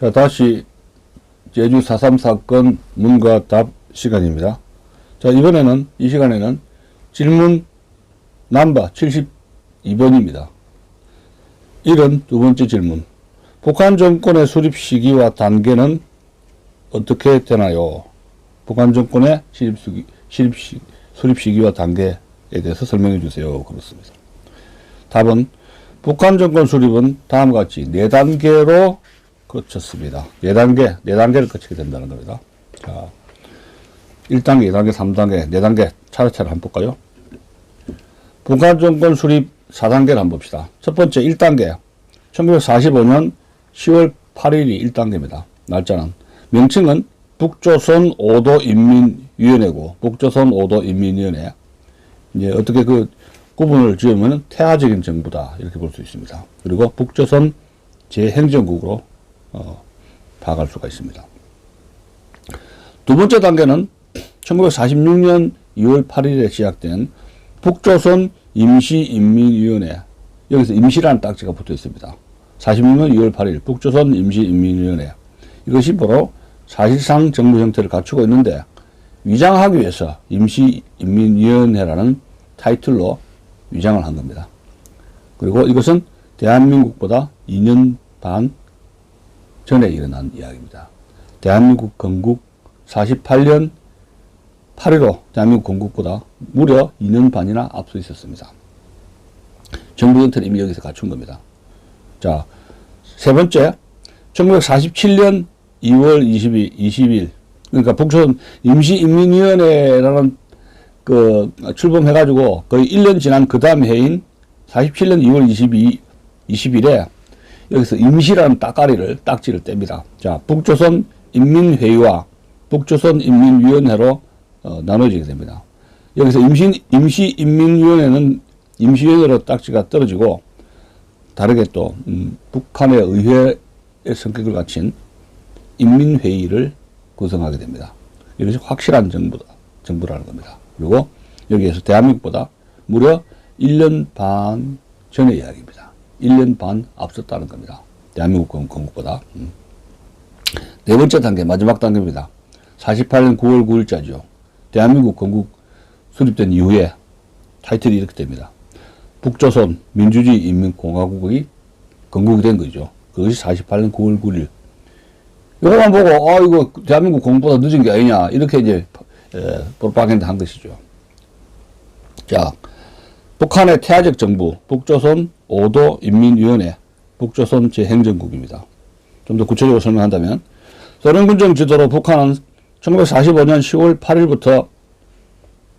자, 다시 제주 4.3 사건 문과 답 시간입니다. 자, 이번에는, 이 시간에는 질문 넘버 72번입니다. 72번째 질문. 북한 정권의 수립 시기와 단계는 어떻게 되나요? 북한 정권의 수립 시기와 단계에 대해서 설명해 주세요. 그렇습니다. 답은 북한 정권 수립은 다음과 같이 4단계로 거쳤습니다. 4단계를 거치게 된다는 겁니다. 자, 1단계, 2단계, 3단계, 4단계 차례차례 한번 볼까요? 북한 정권 수립 4단계를 한번 봅시다. 첫 번째 1단계, 1945년 10월 8일이 1단계입니다. 날짜는. 명칭은 북조선 5도 인민위원회고, 북조선 5도 인민위원회. 이제 어떻게 그 구분을 지으면 태화적인 정부다, 이렇게 볼 수 있습니다. 그리고 북조선 제행정국으로 파악할 수가 있습니다. 두 번째 단계는 1946년 2월 8일에 시작된 북조선 임시인민위원회. 여기서 임시라는 딱지가 붙어 있습니다. 46년 2월 8일 북조선 임시인민위원회. 이것이 바로 사실상 정부 형태를 갖추고 있는데 위장하기 위해서 임시인민위원회라는 타이틀로 위장을 한 겁니다. 그리고 이것은 대한민국보다 2년 반 전에 일어난 이야기입니다. 대한민국 건국 48년 8.15 대한민국 건국보다 무려 2년 반이나 앞서 있었습니다. 정부 형태를 이미 여기서 갖춘 겁니다. 자, 세 번째, 1947년 2월 20일, 그러니까 북조선 임시인민위원회라는 출범해가지고 거의 1년 지난 그 다음 해인 47년 2월 20일에 여기서 임시라는 딱지를 뗍니다. 자, 북조선 인민회의와 북조선 인민위원회로 나눠지게 됩니다. 여기서 임시인민위원회는 임시위원회로 딱지가 떨어지고 다르게 또 북한의 의회의 성격을 갖춘 인민회의를 구성하게 됩니다. 이것이 확실한 정부라는 겁니다. 그리고 여기에서 대한민국보다 무려 1년 반 전의 이야기입니다. 1년 반 앞섰다는 겁니다. 대한민국 건국보다. 네 번째 단계, 마지막 단계입니다. 48년 9월 9일자죠. 대한민국 건국 수립된 이후에 타이틀이 이렇게 됩니다. 북조선 민주주의 인민공화국이 건국이 된 거죠. 그것이 48년 9월 9일. 이거만 보고, 이거 대한민국 건국보다 늦은 게 아니냐, 이렇게 이제, 프로파간다 한 것이죠. 자, 북한의 태화적 정부, 북조선 5도 인민위원회, 북조선 제행정국입니다. 좀 더 구체적으로 설명한다면, 소련군정 지도로 북한은 1945년 10월 8일부터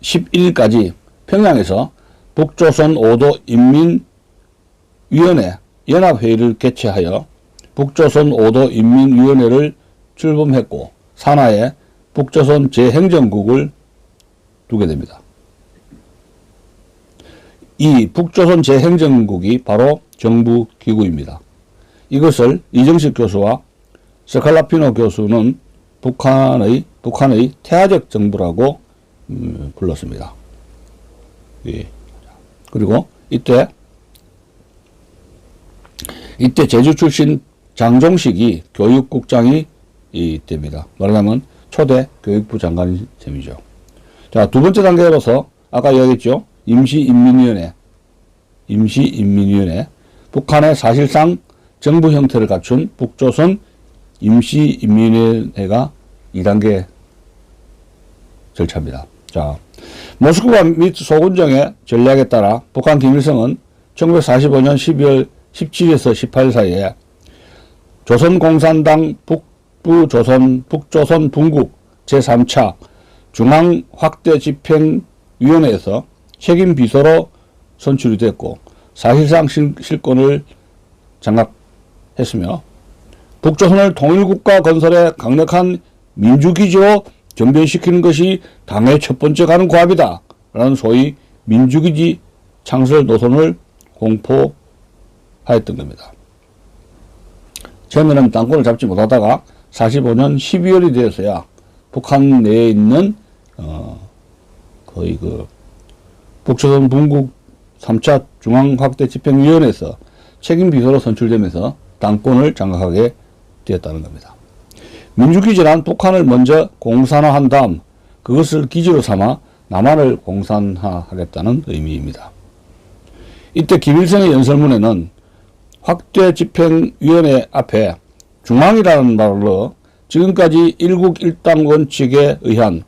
11일까지 평양에서 북조선 5도 인민위원회 연합회의를 개최하여 북조선 5도 인민위원회를 출범했고 산하에 북조선 제행정국을 두게 됩니다. 이 북조선 제행정국이 바로 정부기구입니다. 이것을 이정식 교수와 스칼라피노 교수는 북한의 태화적 정부라고 불렀습니다. 예. 그리고 이때 제주 출신 장종식이 교육국장이 됩니다. 말하자면 초대 교육부 장관인 셈이죠. 자, 두 번째 단계로서 아까 이야기했죠. 임시인민위원회. 북한의 사실상 정부 형태를 갖춘 북조선 임시인민위원회가 2단계 절차입니다. 자, 모스크바 및 소군정의 전략에 따라 북한 김일성은 1945년 12월 17일에서 18일 사이에 조선공산당 북조선 분국 제3차 중앙확대집행위원회에서 책임 비서로 선출이 됐고 사실상 실권을 장악했으며 북조선을 통일국가 건설에 강력한 민주기지로 전변시키는 것이 당의 첫 번째 가는 고합이다 라는 소위 민주기지 창설 노선을 공포하였던 겁니다. 처음에는 당권을 잡지 못하다가 45년 12월이 되어서야 북한 내에 있는 거의 북조선 분국 3차 중앙확대집행위원회에서 책임 비서로 선출되면서 당권을 장악하게 되었다는 겁니다. 민주기지란 북한을 먼저 공산화한 다음 그것을 기지로 삼아 남한을 공산화하겠다는 의미입니다. 이때 김일성의 연설문에는 확대집행위원회 앞에 중앙이라는 말을 넣어 지금까지 일국일당 원칙에 의한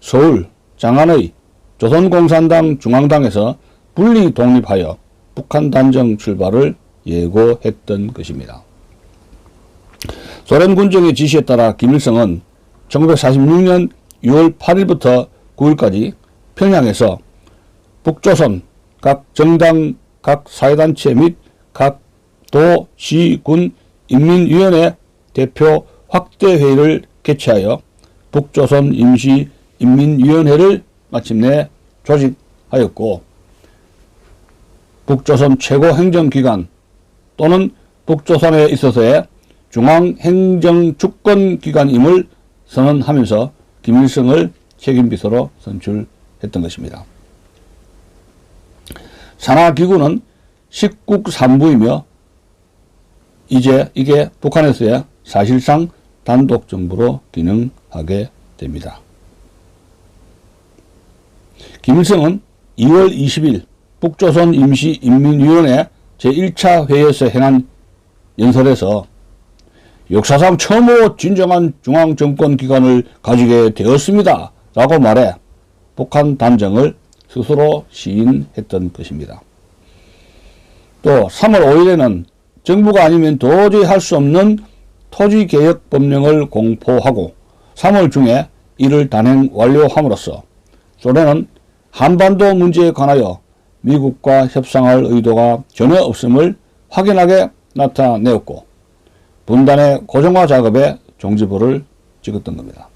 서울, 장안의 조선공산당 중앙당에서 분리 독립하여 북한 단정 출발을 예고했던 것입니다. 소련 군정의 지시에 따라 김일성은 1946년 6월 8일부터 9일까지 평양에서 북조선 각 정당, 각 사회단체 및 각 도, 시, 군, 인민위원회 대표 확대회의를 개최하여 북조선 임시인민위원회를 마침내 조직하였고 북조선 최고행정기관 또는 북조선에 있어서의 중앙행정주권기관임을 선언하면서 김일성을 책임비서로 선출했던 것입니다. 산하기구는 식국산부이며 이제 이게 북한에서의 사실상 단독정부로 기능하게 됩니다. 김일성은 2월 20일 북조선 임시인민위원회 제1차 회의에서 행한 연설에서 역사상 처음으로 진정한 중앙정권기관을 가지게 되었습니다. 라고 말해 북한 단정을 스스로 시인했던 것입니다. 또 3월 5일에는 정부가 아니면 도저히 할 수 없는 토지개혁법령을 공포하고 3월 중에 이를 단행 완료함으로써 소련은 한반도 문제에 관하여 미국과 협상할 의도가 전혀 없음을 확연하게 나타내었고 분단의 고정화 작업에 종지부를 찍었던 겁니다.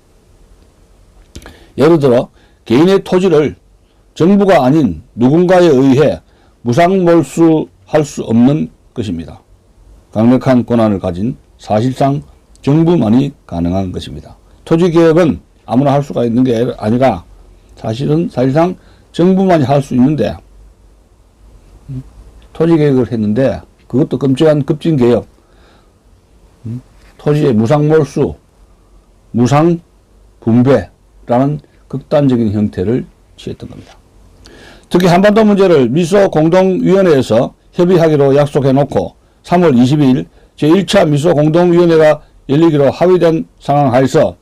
예를 들어 개인의 토지를 정부가 아닌 누군가에 의해 무상몰수할 수 없는 것입니다. 강력한 권한을 가진 사실상 정부만이 가능한 것입니다. 토지개혁은 아무나 할 수가 있는 게 아니라 사실상 정부만이 할 수 있는데 토지개혁을 했는데 그것도 끔찍한 급진개혁, 토지의 무상몰수, 무상분배라는 극단적인 형태를 취했던 겁니다. 특히 한반도 문제를 미소공동위원회에서 협의하기로 약속해놓고 3월 22일 제1차 미소공동위원회가 열리기로 합의된 상황 하에서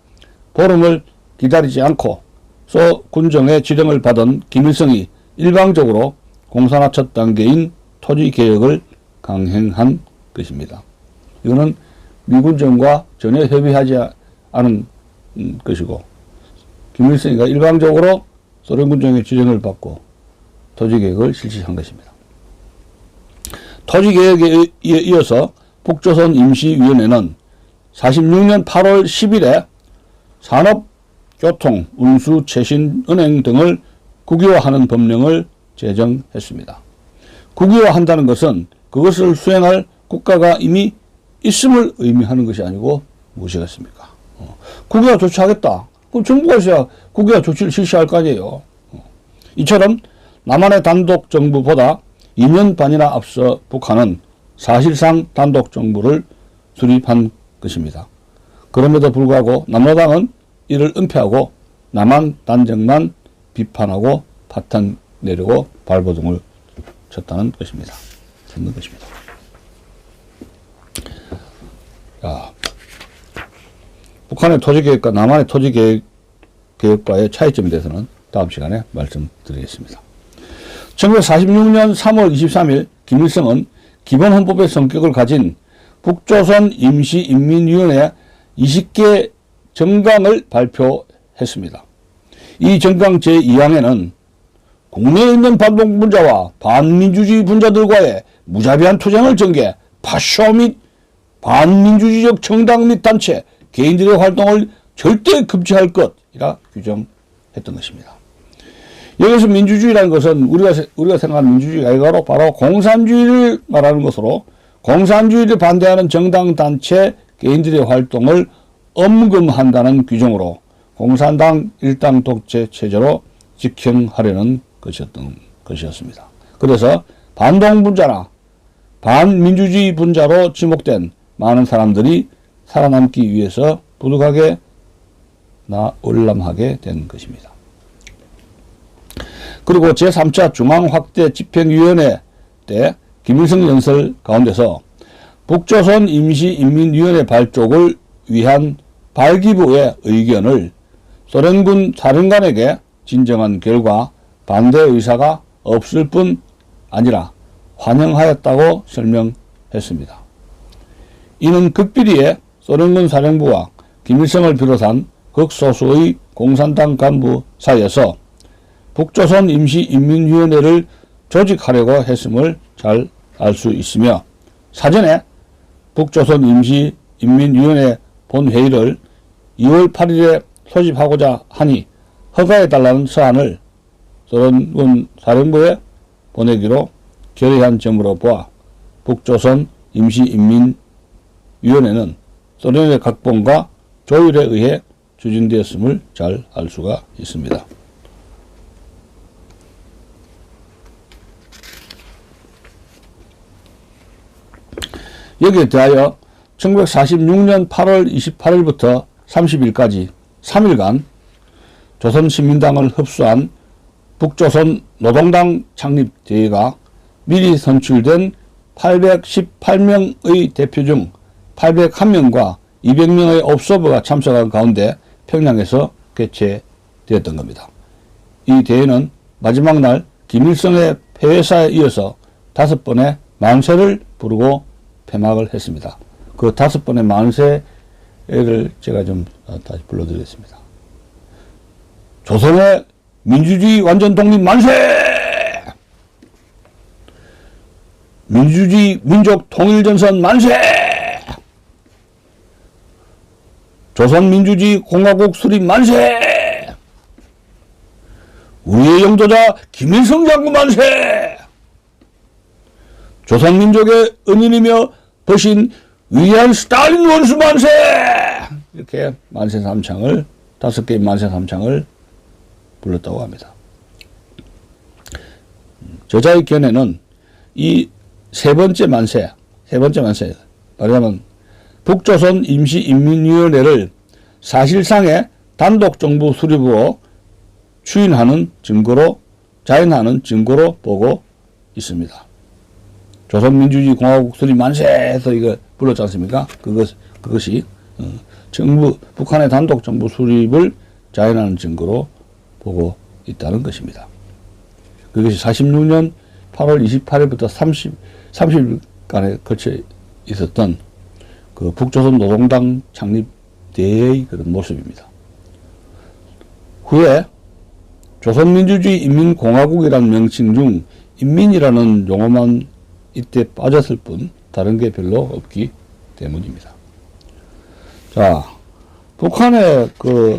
보름을 기다리지 않고 소 군정의 지령을 받은 김일성이 일방적으로 공산화 첫 단계인 토지개혁을 강행한 것입니다. 이거는 미군정과 전혀 협의하지 않은 것이고 김일성이가 일방적으로 소련군정의 지령을 받고 토지개혁을 실시한 것입니다. 토지개혁에 이어서 북조선 임시위원회는 46년 8월 10일에 산업, 교통, 운수, 최신, 은행 등을 국유화하는 법령을 제정했습니다. 국유화한다는 것은 그것을 수행할 국가가 이미 있음을 의미하는 것이 아니고 무엇이겠습니까? 국유화 조치하겠다. 그럼 정부가 있어야 국유화 조치를 실시할 거 아니에요. 이처럼 남한의 단독 정부보다 2년 반이나 앞서 북한은 사실상 단독 정부를 수립한 것입니다. 그럼에도 불구하고 남로당은 이를 은폐하고 남한 단정만 비판하고 파탄 내려고 발버둥을 쳤다는 것입니다. 자, 북한의 토지개혁과 남한의 토지개혁과의 차이점에 대해서는 다음 시간에 말씀드리겠습니다. 1946년 3월 23일 김일성은 기본헌법의 성격을 가진 북조선 임시인민위원회 20개 정강을 발표했습니다. 이 정강 제2항에는 국내에 있는 반동분자와 반민주주의 분자들과의 무자비한 투쟁을 전개, 파쇼 및 반민주주의적 정당 및 단체, 개인들의 활동을 절대 금지할 것이라 규정했던 것입니다. 여기서 민주주의라는 것은 우리가 생각하는 민주주의가 아니라 바로 공산주의를 말하는 것으로 공산주의를 반대하는 정당, 단체, 개인들의 활동을 엄금한다는 규정으로 공산당 일당 독재 체제로 직행하려는 것이었습니다. 그래서 반동분자나 반민주주의 분자로 지목된 많은 사람들이 살아남기 위해서 부득하게 월남하게 된 것입니다. 그리고 제3차 중앙확대 집행위원회 때 김일성 연설 가운데서 북조선 임시인민위원회 발족을 위한 발기부의 의견을 소련군 사령관에게 진정한 결과 반대 의사가 없을 뿐 아니라 환영하였다고 설명했습니다. 이는 극비리의 소련군 사령부와 김일성을 비롯한 극소수의 공산당 간부 사이에서 북조선 임시인민위원회를 조직하려고 했음을 잘 알 수 있으며, 사전에 북조선 임시인민위원회 본회의를 2월 8일에 소집하고자 하니 허가해달라는 서한을 소련군 사령부에 보내기로 결의한 점으로 보아 북조선 임시인민위원회는 소련의 각본과 조율에 의해 추진되었음을 잘 알 수가 있습니다. 여기에 대하여 1946년 8월 28일부터 30일까지 3일간 조선신민당을 흡수한 북조선 노동당 창립대회가 미리 선출된 818명의 대표 중 801명과 200명의 옵서버가 참석한 가운데 평양에서 개최되었던 겁니다. 이 대회는 마지막 날 김일성의 폐회사에 이어서 5번의 만세를 부르고 폐막을 했습니다. 그 5번의 만세를 제가 좀 다시 불러드리겠습니다. 조선의 민주주의 완전 독립 만세! 민주주의 민족 통일전선 만세! 조선민주주의 공화국 수립 만세! 우리의 영도자 김일성 장군 만세! 조선민족의 은인이며 버신 위대한 스탈린 원수 만세! 이렇게 만세 삼창을 5개의 만세 삼창을 불렀다고 합니다. 저자의 견해는 이 세 번째 만세, 말하자면 북조선 임시인민위원회를 사실상의 단독정부 수립으로 자인하는 증거로 보고 있습니다. 조선민주주의 공화국 수립 만세에서 이거 불렀지 않습니까? 그것이 북한의 단독정부 수립을 자인하는 증거로 보고 있다는 것입니다. 그것이 46년 8월 28일부터 30일간에 걸쳐 있었던 그 북조선 노동당 창립대회의 그런 모습입니다. 후에 조선민주주의 인민공화국이라는 명칭 중 인민이라는 용어만 이때 빠졌을 뿐 다른 게 별로 없기 때문입니다. 자, 북한의 그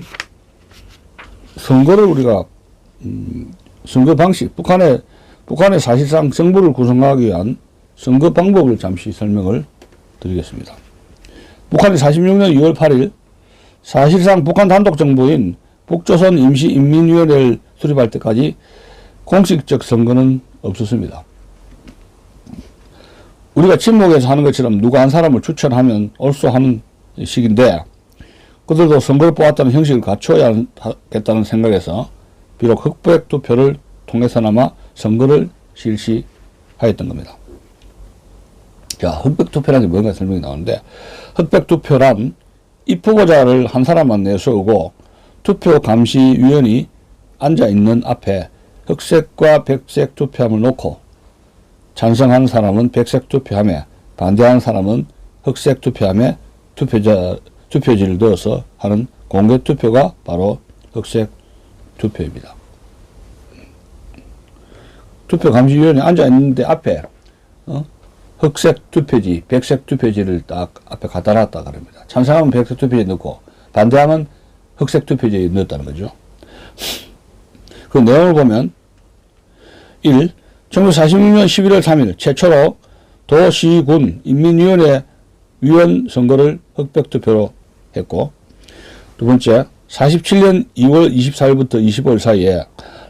선거를 우리가 선거 방식, 북한의 사실상 정부를 구성하기 위한 선거 방법을 잠시 설명을 드리겠습니다. 북한이 46년 2월 8일 사실상 북한 단독 정부인 북조선 임시인민위원회를 수립할 때까지 공식적 선거는 없었습니다. 우리가 친목에서 하는 것처럼 누가 한 사람을 추천하면 옳소 하는 식인데, 그들도 선거를 뽑았다는 형식을 갖춰야겠다는 생각에서 비록 흑백 투표를 통해서나마 선거를 실시하였던 겁니다. 자, 흑백 투표라는 게 뭔가 설명이 나오는데, 흑백 투표란 입후보자를 한 사람만 내세우고 투표 감시위원이 앉아있는 앞에 흑색과 백색 투표함을 놓고 찬성한 사람은 백색 투표함에, 반대한 사람은 흑색 투표함에 투표지를 넣어서 하는 공개 투표가 바로 흑색 투표입니다. 투표 감시위원이 앉아 있는데 앞에 흑색 투표지, 백색 투표지를 딱 앞에 갖다 놨다 그럽니다. 찬성하면 백색 투표지 넣고 반대하면 흑색 투표지에 넣었다는 거죠. 그 내용을 보면 1. 1946년 11월 3일 최초로 도시군 인민위원회 위원 선거를 흑백투표로 했고, 두 번째 47년 2월 24일부터 25일 사이에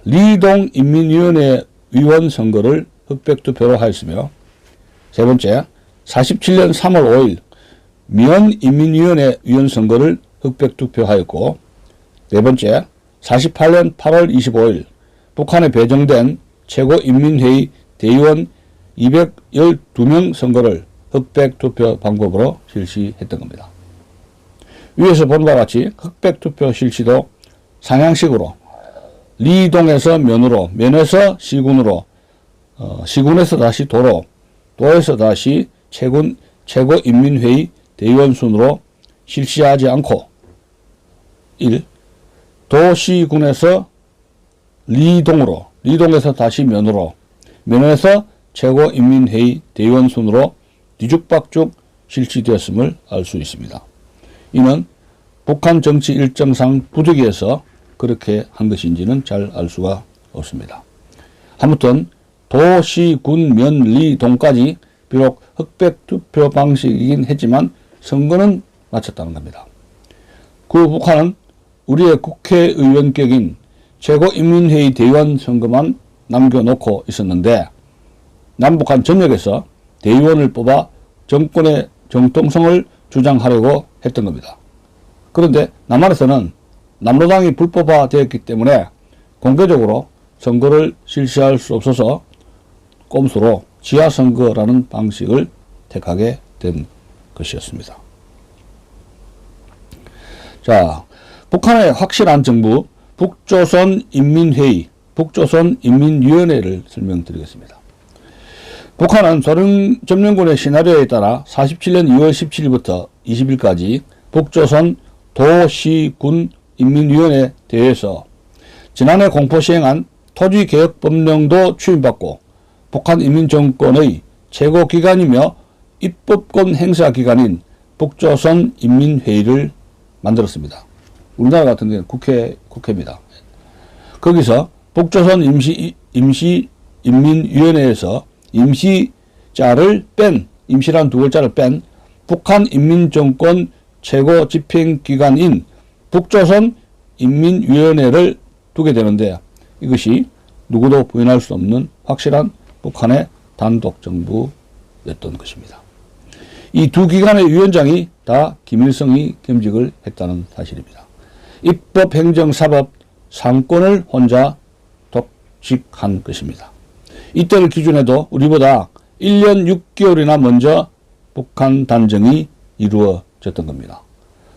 리동 인민위원회 위원 선거를 흑백투표로 하였으며, 세 번째 47년 3월 5일 미연인민위원회 위원 선거를 흑백 투표하였고, 네 번째, 48년 8월 25일 북한에 배정된 최고인민회의 대의원 212명 선거를 흑백 투표 방법으로 실시했던 겁니다. 위에서 본 바와 같이 흑백 투표 실시도 상향식으로 리동에서 면으로, 면에서 시군으로, 시군에서 다시 도로, 도에서 다시 최고인민회의 대의원 순으로 실시하지 않고 1. 도시군에서 리동으로, 리동에서 다시 면으로, 면에서 최고인민회의 대의원 순으로 뒤죽박죽 실시되었음을 알 수 있습니다. 이는 북한 정치 일정상 부득이해서 그렇게 한 것인지는 잘 알 수가 없습니다. 아무튼 도, 시, 군, 면, 리, 동까지 비록 흑백 투표 방식이긴 했지만 선거는 마쳤다는 겁니다. 그 북한은 우리의 국회의원격인 최고인민회의 대의원 선거만 남겨놓고 있었는데 남북한 전역에서 대의원을 뽑아 정권의 정통성을 주장하려고 했던 겁니다. 그런데 남한에서는 남로당이 불법화되었기 때문에 공개적으로 선거를 실시할 수 없어서 꼼수로 지하선거라는 방식을 택하게 된 것이었습니다. 자, 북한의 확실한 정부 북조선인민회의, 북조선인민위원회를 설명드리겠습니다. 북한은 소련 점령군의 시나리오에 따라 47년 2월 17일부터 20일까지 북조선 도시군인민위원회 대회에서 지난해 공포 시행한 토지개혁법령도 추인받고 북한 인민정권의 최고기관이며 입법권 행사기관인 북조선인민회의를 만들었습니다. 우리나라 같은 경우는 국회입니다. 거기서 북조선 임시인민위원회에서 임시자를 뺀, 임시란 두 글자를 뺀 북한 인민정권 최고 집행기관인 북조선 인민위원회를 두게 되는데 이것이 누구도 부인할 수 없는 확실한 북한의 단독 정부였던 것입니다. 이 두 기관의 위원장이 다 김일성이 겸직을 했다는 사실입니다. 입법, 행정, 사법, 상권을 혼자 독식한 것입니다. 이때를 기준해도 우리보다 1년 6개월이나 먼저 북한 단정이 이루어졌던 겁니다.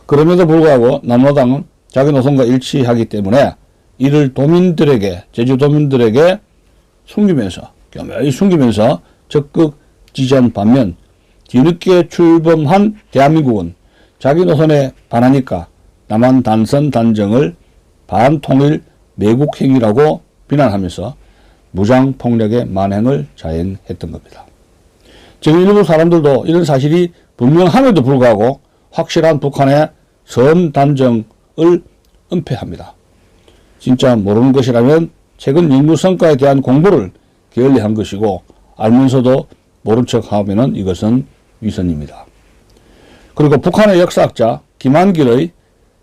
그럼에도 불구하고 남로당은 자기 노선과 일치하기 때문에 이를 도민들에게, 제주도민들에게 숨기면서, 교묘히 숨기면서 적극 지지한 반면 뒤늦게 출범한 대한민국은 자기 노선에 반하니까 남한 단선 단정을 반통일 매국행위라고 비난하면서 무장폭력의 만행을 자행했던 겁니다. 지금 일부 사람들도 이런 사실이 분명함에도 불구하고 확실한 북한의 선 단정을 은폐합니다. 진짜 모르는 것이라면 최근 연구 성과에 대한 공부를 게을리한 것이고 알면서도 모른 척하면 이것은 위선입니다. 그리고 북한의 역사학자 김한길의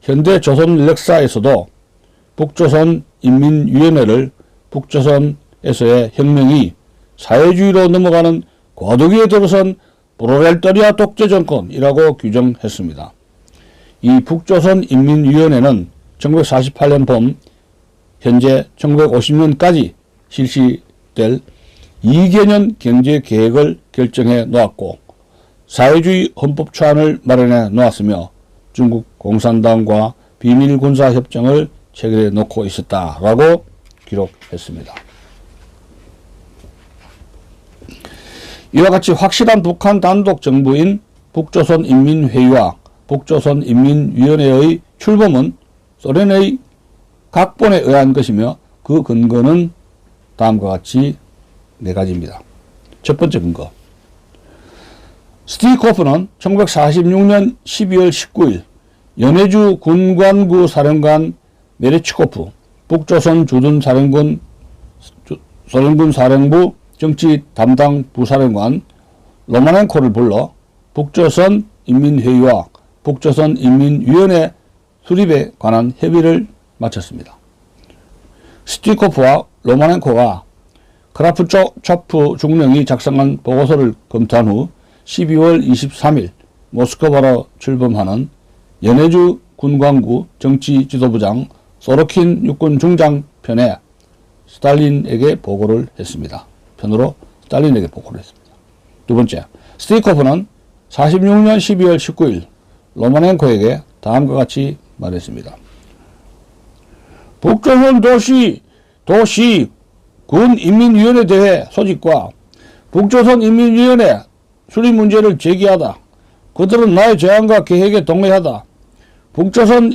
현대 조선 역사에서도 북조선인민위원회를 북조선에서의 혁명이 사회주의로 넘어가는 고도기에 들어선 프로레타리아 독재정권이라고 규정했습니다. 이 북조선인민위원회는 1948년 봄 현재 1950년까지 실시될 2개년 경제계획을 결정해 놓았고 사회주의 헌법 초안을 마련해 놓았으며 중국 공산당과 비밀군사협정을 체결해 놓고 있었다라고 기록했습니다. 이와 같이 확실한 북한 단독 정부인 북조선인민회의와 북조선인민위원회의 출범은 소련의 각본에 의한 것이며 그 근거는 다음과 같이 네 가지입니다. 첫 번째 근거. 스티코프는 1946년 12월 19일 연해주 군관구 사령관 메레치코프, 북조선 주둔 사령군 소련군 사령부 정치 담당 부사령관 로마넨코를 불러 북조선 인민회의와 북조선 인민위원회 수립에 관한 협의를 마쳤습니다. 스티코프와 로마넨코가 크라프초프 중령이 작성한 보고서를 검토한 후 12월 23일 모스크바로 출범하는 연해주 군광구 정치지도부장 소로킨 육군 중장 편에 스탈린에게 보고를 했습니다. 편으로 스탈린에게 보고를 했습니다. 두 번째, 스티코프는 46년 12월 19일 로마넨코에게 다음과 같이 말했습니다. 북조선 도시 군인민위원회 대회 소집과 북조선 인민위원회 수립 문제를 제기하다. 그들은 나의 제안과 계획에 동의하다. 북조선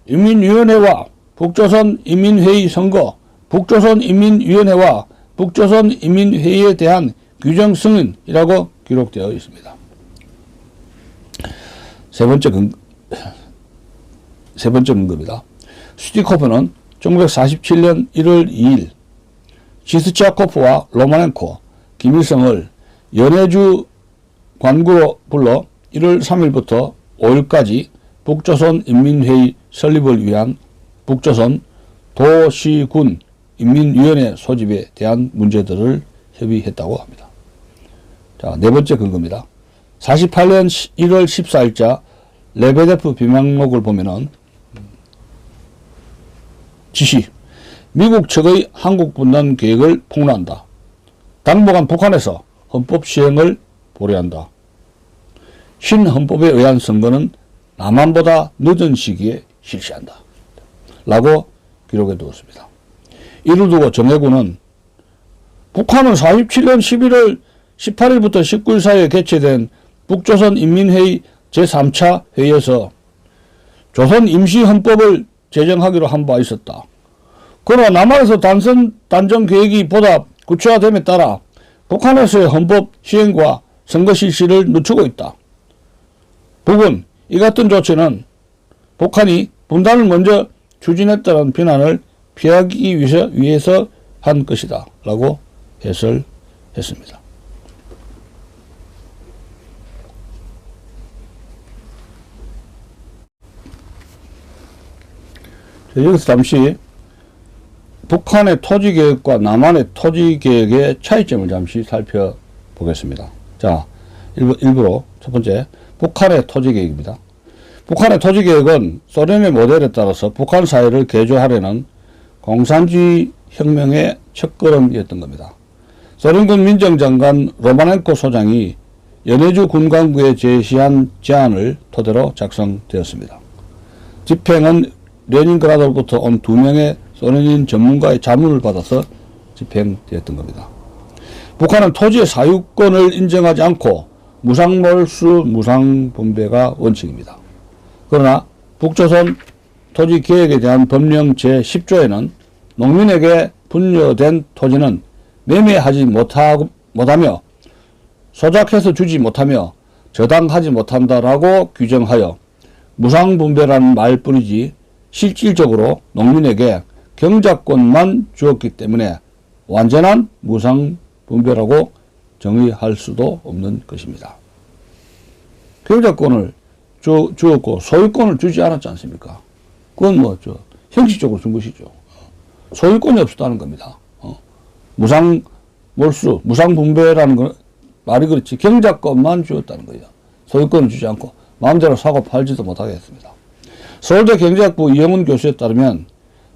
인민위원회와 북조선 인민회의 선거, 북조선 인민위원회와 북조선 인민회의에 대한 규정 승인이라고 기록되어 있습니다. 세 번째 근거입니다. 스티코프는 1947년 1월 2일 지스차코프와 로마넨코, 김일성을 연해주 관구로 불러 1월 3일부터 5일까지 북조선 인민회의 설립을 위한 북조선 도시군 인민위원회 소집에 대한 문제들을 협의했다고 합니다. 자, 네 번째 근거입니다. 48년 1월 14일자 레베데프 비명록을 보면은 지시, 미국 측의 한국 분단 계획을 폭로한다. 당분간 북한에서 헌법 시행을 보류한다. 신헌법에 의한 선거는 남한보다 늦은 시기에 실시한다. 라고 기록해 두었습니다. 이를 두고 정해군은 북한은 47년 11월 18일부터 19일 사이에 개최된 북조선 인민회의 제3차 회의에서 조선 임시헌법을 제정하기로 한 바 있었다. 그러나 남한에서 단정 계획이 보다 구체화됨에 따라 북한에서의 헌법 시행과 선거 실시를 늦추고 있다. 북은 이 같은 조치는 북한이 분단을 먼저 추진했다는 비난을 피하기 위해서 한 것이다. 라고 해설했습니다. 여기서 잠시 북한의 토지계획과 남한의 토지계획의 차이점을 잠시 살펴보겠습니다. 자, 일부러 첫 번째, 북한의 토지계획입니다. 북한의 토지계획은 소련의 모델에 따라서 북한 사회를 개조하려는 공산주의 혁명의 첫걸음이었던 겁니다. 소련군 민정장관 로마넨코 소장이 연해주 군광구에 제시한 제안을 토대로 작성되었습니다. 집행은 레닌그라드로부터 온 2명의 소련인 전문가의 자문을 받아서 집행되었던 겁니다. 북한은 토지의 사유권을 인정하지 않고 무상몰수 무상분배가 원칙입니다. 그러나 북조선 토지계획에 대한 법령 제10조에는 농민에게 분여된 토지는 매매하지 못하며 소작해서 주지 못하며 저당하지 못한다라고 규정하여 무상분배라는 말뿐이지 실질적으로 농민에게 경작권만 주었기 때문에 완전한 무상분배라고 정의할 수도 없는 것입니다. 경작권을 주었고 소유권을 주지 않았지 않습니까? 그건 형식적으로 준 것이죠. 소유권이 없었다는 겁니다. 무상몰수, 무상분배라는 건 말이 그렇지 경작권만 주었다는 거예요. 소유권을 주지 않고 마음대로 사고 팔지도 못하게 했습니다. 서울대 경제학부 이영훈 교수에 따르면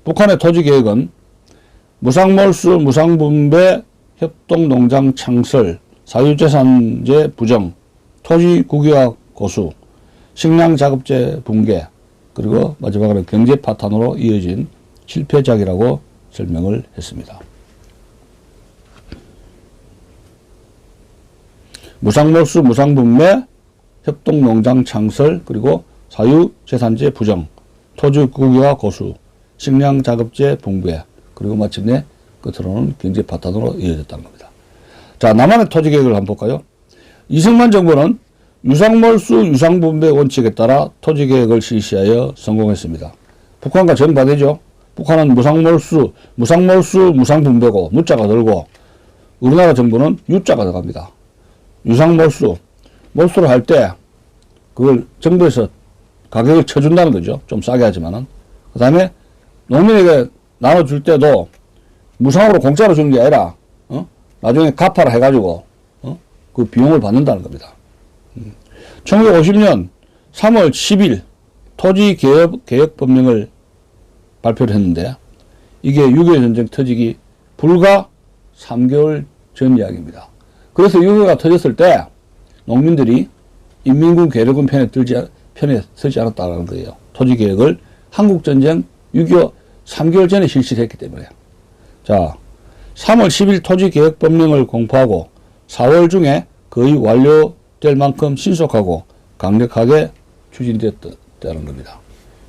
북한의 토지계획은 무상몰수, 무상분배, 협동농장 창설, 사유재산제 부정, 토지 국유화 고수, 식량자급제 붕괴, 그리고 마지막으로 경제 파탄으로 이어진 실패작이라고 설명을 했습니다. 무상몰수, 무상분배, 협동농장 창설, 그리고 사유재산제 부정, 토지 국유화 고수, 식량자급제 붕괴, 그리고 마침내 끝으로는 경제 파탄으로 이어졌다는 겁니다. 자, 남한의 토지계획을 한번 볼까요? 이승만 정부는 유상몰수, 유상분배 원칙에 따라 토지계획을 실시하여 성공했습니다. 북한과 정반대죠. 북한은 무상몰수, 무상분배고 무자가 들고 우리나라 정부는 유자가 들어갑니다. 유상몰수, 몰수를 할 때 그걸 정부에서 가격을 쳐준다는 거죠. 좀 싸게 하지만은. 그 다음에 농민에게 나눠줄 때도 무상으로 공짜로 주는 게 아니라, 나중에 갚아라 해가지고, 그 비용을 받는다는 겁니다. 1950년 3월 10일 토지개혁법령을 발표를 했는데 이게 6.25 전쟁 터지기 불과 3개월 전 이야기입니다. 그래서 6.25가 터졌을 때 농민들이 인민군 괴뢰군 편에 서지 않았다는 거예요. 토지개혁을 한국전쟁 6.25 3개월 전에 실시를 했기 때문에. 자, 3월 10일 토지개혁법령을 공포하고 4월 중에 거의 완료될 만큼 신속하고 강력하게 추진되었다는 겁니다.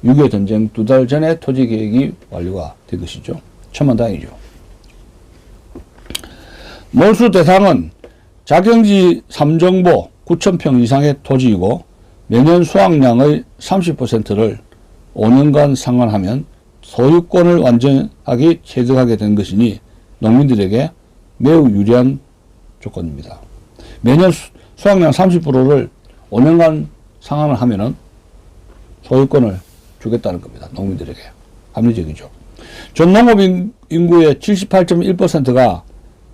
6.25 전쟁 2달 전에 토지개혁이 완료가 된 것이죠. 천만다행이죠. 몰수 대상은 자경지 3정보 9,000평 이상의 토지이고 매년 수확량의 30%를 5년간 상환하면 소유권을 완전하게 취득하게 된 것이니 농민들에게 매우 유리한 조건입니다. 매년 수확량 30%를 5년간 상환을 하면은 소유권을 주겠다는 겁니다. 농민들에게. 합리적이죠. 전 농업 인구의 78.1%가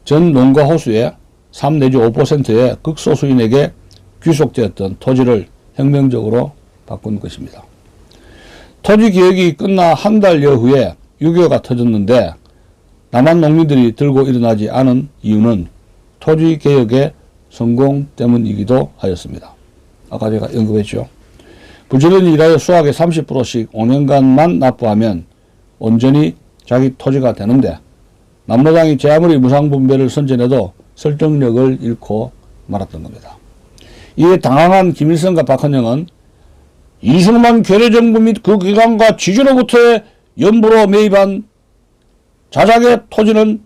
전 농가 호수의 3 내지 5%의 극소수인에게 귀속되었던 토지를 혁명적으로 바꾼 것입니다. 토지개혁이 끝나 한 달여 후에 6.25가 터졌는데 남한 농민들이 들고 일어나지 않은 이유는 토지개혁의 성공 때문이기도 하였습니다. 아까 제가 언급했죠. 부지런히 일하여 수확의 30%씩 5년간만 납부하면 온전히 자기 토지가 되는데 남로당이 제 아무리 무상분배를 선전해도 설득력을 잃고 말았던 겁니다. 이에 당황한 김일성과 박헌영은 이승만 괴뢰정부 및 그 기관과 지주로부터의 연부로 매입한 자작의 토지는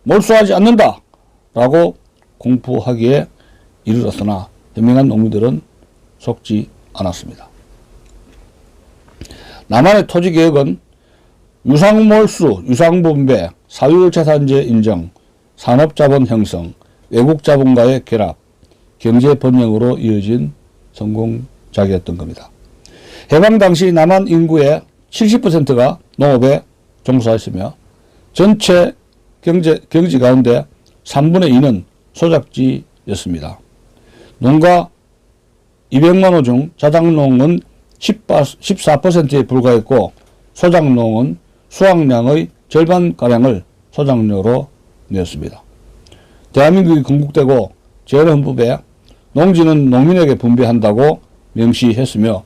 몰수하지 않는다 라고 공포하기에 이르렀으나 현명한 농민들은 속지 않았습니다. 남한의 토지개혁은 유상몰수, 유상분배, 사유재산제 인정, 산업자본 형성, 외국자본과의 결합, 경제번영으로 이어진 성공작이었던 겁니다. 해방 당시 남한 인구의 70%가 농업에 종사했으며 전체 경지 가운데 3분의 2는 소작지였습니다. 농가 200만 호 중 자작농은 14%에 불과했고 소작농은 수확량의 절반가량을 소작료로 내었습니다. 대한민국이 건국되고 재헌헌법에 농지는 농민에게 분배한다고 명시했으며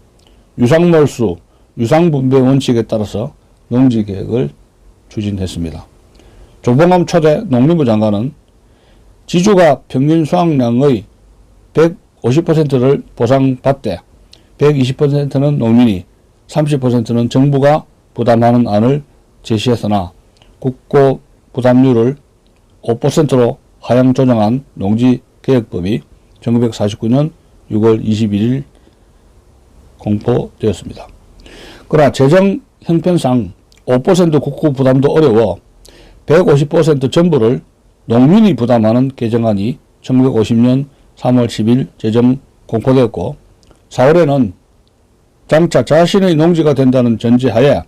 유상몰수, 유상분배 원칙에 따라서 농지개혁을 추진했습니다. 조봉암 초대 농림부 장관은 지주가 평균 수확량의 150%를 보상받되 120%는 농민이 30%는 정부가 부담하는 안을 제시했으나 국고 부담률을 5%로 하향 조정한 농지개혁법이 1949년 6월 21일 공포되었습니다. 그러나 재정 형편상 5% 국고 부담도 어려워 150% 전부를 농민이 부담하는 개정안이 1950년 3월 10일 재정 공포되었고 4월에는 장차 자신의 농지가 된다는 전제하에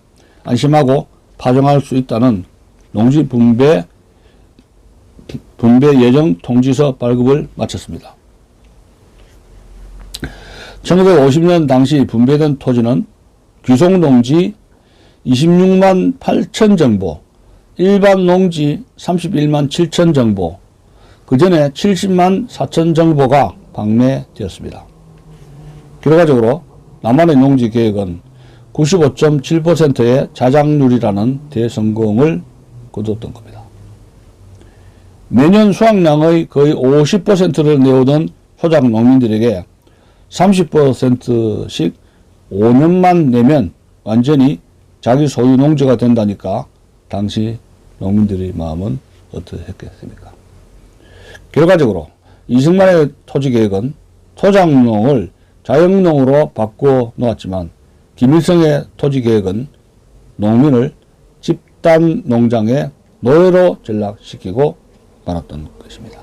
안심하고 파종할 수 있다는 농지 분배 예정 통지서 발급을 마쳤습니다. 1950년 당시 분배된 토지는 귀속농지 26만 8천 정보, 일반 농지 31만 7천 정보, 그 전에 70만 4천 정보가 방매되었습니다. 결과적으로 남한의 농지개혁은 95.7%의 자작률이라는 대성공을 거두었던 겁니다. 매년 수확량의 거의 50%를 내오던 소작 농민들에게 30%씩 5년만 내면 완전히 자기 소유 농지가 된다니까 당시 농민들의 마음은 어떠했겠습니까? 결과적으로 이승만의 토지개혁은 토작농을 자영농으로 바꿔 놓았지만 김일성의 토지개혁은 농민을 집단 농장의 노예로 전락시키고 말았던 것입니다.